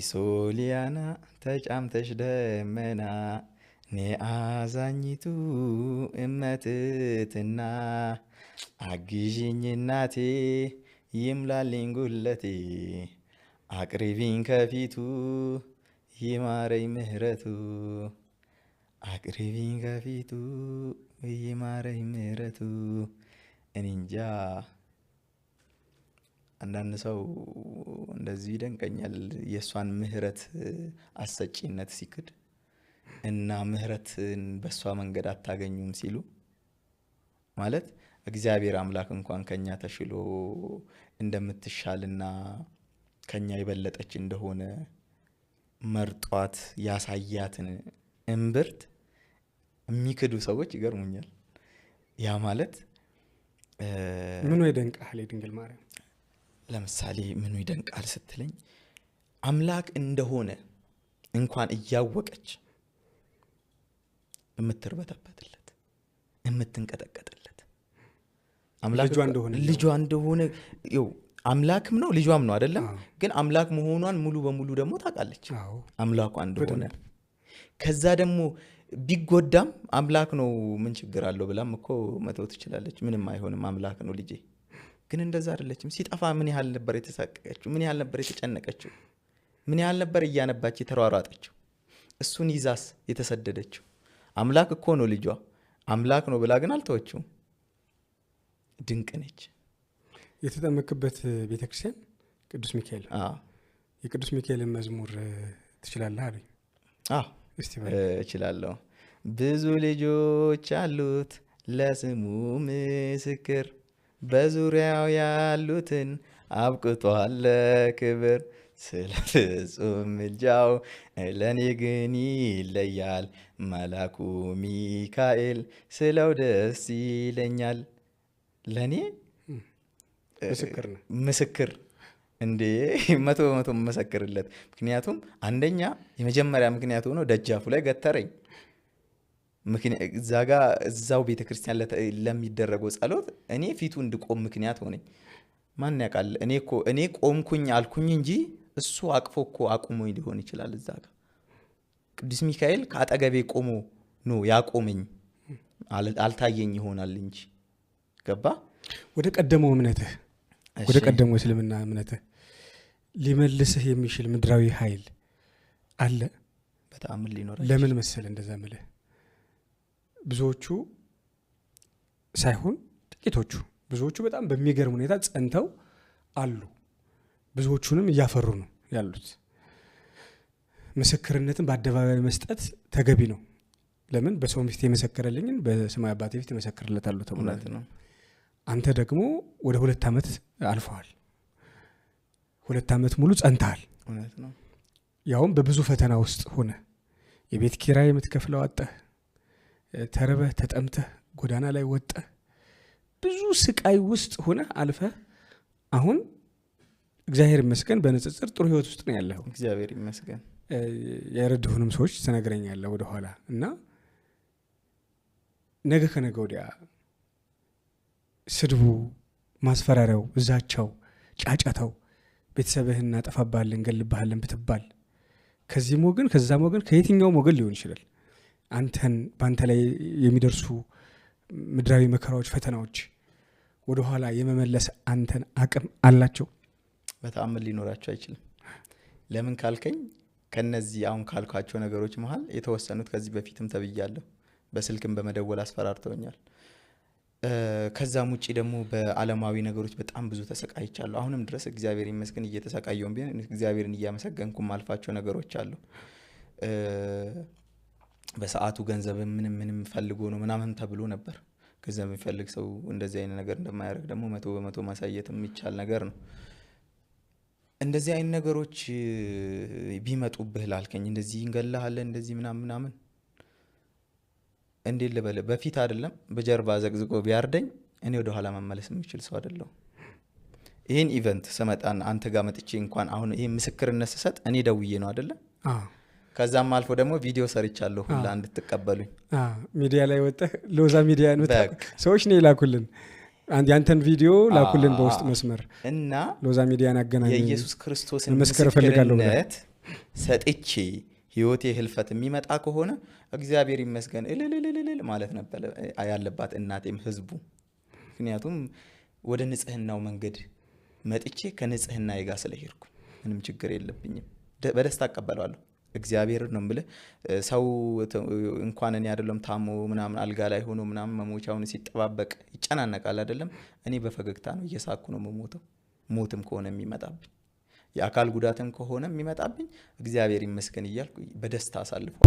ሶሊያና ተጫምተሽ ደመና አዛኝቱ እመትትና አግዢኝ እናቴ ይምላልኝ ጉለቴ አቅርቢኝ ከፊቱ ይማረኝ ምህረቱ አቅርቢኝ ከፊቱ ይማረኝ ምህረቱ። እኔ እንጃ አንዳንድ ሰው እንደዚህ ይደንቀኛል የእሷን ምህረት አሰጪነት ሲክድ እና ምህረትን በእሷ መንገድ አታገኙም ሲሉ ማለት እግዚአብሔር አምላክ እንኳን ከኛ ተሽሎ እንደምትሻልና ከኛ የበለጠች እንደሆነ መርጧት ያሳያትን እምብርት የሚክዱ ሰዎች ይገርሙኛል። ያ ማለት ምኑ ይደንቃል የድንግል ማርያም? ለምሳሌ ምኑ ይደንቃል ስትለኝ አምላክ እንደሆነ እንኳን እያወቀች የምትርበተበትለት የምትንቀጠቀጥለት አምላክ ልጇ እንደሆነ አምላክም ነው ልጇም ነው አይደለም። ግን አምላክ መሆኗን ሙሉ በሙሉ ደግሞ ታውቃለች አምላኳ እንደሆነ። ከዛ ደግሞ ቢጎዳም አምላክ ነው ምን ችግር አለው ብላም እኮ መተው ትችላለች። ምንም አይሆንም አምላክ ነው ልጄ። ግን እንደዛ አይደለችም። ሲጠፋ ምን ያህል ነበር የተሳቀቀችው? ምን ያህል ነበር የተጨነቀችው? ምን ያህል ነበር እያነባች የተሯሯጠችው? እሱን ይዛስ የተሰደደችው? አምላክ እኮ ነው ልጇ አምላክ ነው ብላ ግን አልተወችውም። ድንቅ ነች። የተጠመክበት ቤተክርስቲያን ቅዱስ ሚካኤል። የቅዱስ ሚካኤልን መዝሙር ትችላለህ አሉኝ። እችላለሁ። ብዙ ልጆች አሉት ለስሙ ምስክር በዙሪያው ያሉትን አብቅቷል ለክብር ስለ ፍጹም ምልጃው ለእኔ ግን ይለያል መላኩ ሚካኤል ስለው ደስ ይለኛል። ለእኔ ምስክር እንዴ 100% መሰክርለት። ምክንያቱም አንደኛ የመጀመሪያ ምክንያት ሆኖ ደጃፉ ላይ ገተረኝ። እዛው ቤተክርስቲያን ለሚደረገው ጸሎት እኔ ፊቱ እንድቆም ምክንያት ሆነኝ። ማን ያውቃል? እኔ ቆምኩኝ አልኩኝ እንጂ እሱ አቅፎ እኮ አቁሞኝ ሊሆን ይችላል። እዛ ጋር ቅዱስ ሚካኤል ከአጠገቤ ቆሞ ነው ያቆመኝ። አልታየኝ ይሆናል እንጂ ገባ። ወደ ቀደመው እምነትህ ወደ ቀደመው እስልምና እምነትህ ሊመልስህ የሚችል ምድራዊ ኃይል አለ? በጣም ሊኖር። ለምን መሰል እንደዛ ምልህ ብዙዎቹ ሳይሆን ጥቂቶቹ፣ ብዙዎቹ በጣም በሚገርም ሁኔታ ጸንተው አሉ። ብዙዎቹንም እያፈሩ ነው ያሉት። ምስክርነትን በአደባባይ መስጠት ተገቢ ነው። ለምን በሰው ፊት የመሰከረልኝን በሰማይ አባቴ ፊት የመሰክርለታለሁ ተብሏል ነው። አንተ ደግሞ ወደ 2 ዓመት አልፈዋል። 2 ዓመት ሙሉ ጸንተሃል። እውነት ነው። ያውም በብዙ ፈተና ውስጥ ሆነ የቤት ኪራይ የምትከፍለው አጣህ፣ ተርበህ ተጠምተህ ጎዳና ላይ ወጣህ፣ ብዙ ስቃይ ውስጥ ሆነ አልፈህ አሁን እግዚአብሔር ይመስገን በንጽጽር ጥሩ ህይወት ውስጥ ነው ያለው። እግዚአብሔር ይመስገን። የረድሁንም ሰዎች ትነግረኛለህ ወደ ኋላ እና ነገ ከነገ ወዲያ ስድቡ፣ ማስፈራሪያው፣ እዛቻው፣ ጫጫታው ቤተሰብህን እናጠፋብሃለን እንገልብሃለን ብትባል ከዚህም ወገን ከዛም ወገን ከየትኛውም ወገን ሊሆን ይችላል አንተን በአንተ ላይ የሚደርሱ ምድራዊ መከራዎች፣ ፈተናዎች ወደ ኋላ የመመለስ አንተን አቅም አላቸው? በጣም ሊኖራቸው አይችልም። ለምን ካልከኝ ከነዚህ አሁን ካልኳቸው ነገሮች መሃል የተወሰኑት ከዚህ በፊትም ተብያለሁ። በስልክም በመደወል አስፈራርተውኛል። ከዛም ውጪ ደግሞ በዓለማዊ ነገሮች በጣም ብዙ ተሰቃይቻለሁ። አሁንም ድረስ እግዚአብሔር ይመስገን እየተሰቃየውን ቢሆን እግዚአብሔርን እያመሰገንኩም አልፋቸው ነገሮች አሉ። በሰዓቱ ገንዘብ ምንም ፈልጎ ነው ምናምን ተብሎ ነበር። ገንዘብ የሚፈልግ ሰው እንደዚህ አይነት ነገር እንደማያደርግ ደግሞ 100% ማሳየት የሚቻል ነገር ነው። እንደዚህ አይነት ነገሮች ቢመጡብህ ላልከኝ እንደዚህ እንገላሃለን እንደዚህ ምናምን እንዴት ልበለ በፊት አይደለም በጀርባ ዘግዝቆ ቢያርደኝ እኔ ወደ ኋላ መመለስ የሚችል ሰው አይደለም። ይሄን ኢቨንት ስመጣና አንተ ጋር መጥቼ እንኳን አሁን ይሄን ምስክርነት ስሰጥ እኔ ደውዬ ነው አይደለ? ከዛም አልፎ ደግሞ ቪዲዮ ሰርቻለሁ ሁላ እንድትቀበሉኝ። ሚዲያ ላይ ወጣ ሎዛ ሚዲያ ነው ሰዎች ነው ይላኩልን። ያንተን ቪዲዮ ላኩልን በውስጥ መስመር እና ሎዛ ሚዲያን አገናኝ የኢየሱስ ክርስቶስን ምስክርነት ሰጥቼ ህይወቴ ህልፈት የሚመጣ ከሆነ እግዚአብሔር ይመስገን እልልልልል ማለት ነበር ያለባት እናቴም ህዝቡ። ምክንያቱም ወደ ንጽህናው መንገድ መጥቼ ከንጽህና ጋር ስለሄድኩ ምንም ችግር የለብኝም፣ በደስታ አቀበለዋለሁ። እግዚአብሔር ነው ብለ ሰው እንኳን እኔ አይደለም ታሞ ምናምን አልጋ ላይ ሆኖ ምናምን መሞቻውን ሲጠባበቅ ይጨናነቃል አይደለም። እኔ በፈገግታ ነው እየሳኩ ነው መሞተው። ሞትም ከሆነ የሚመጣብኝ የአካል ጉዳትም ከሆነ የሚመጣብኝ እግዚአብሔር ይመስገን እያልኩ በደስታ አሳልፈው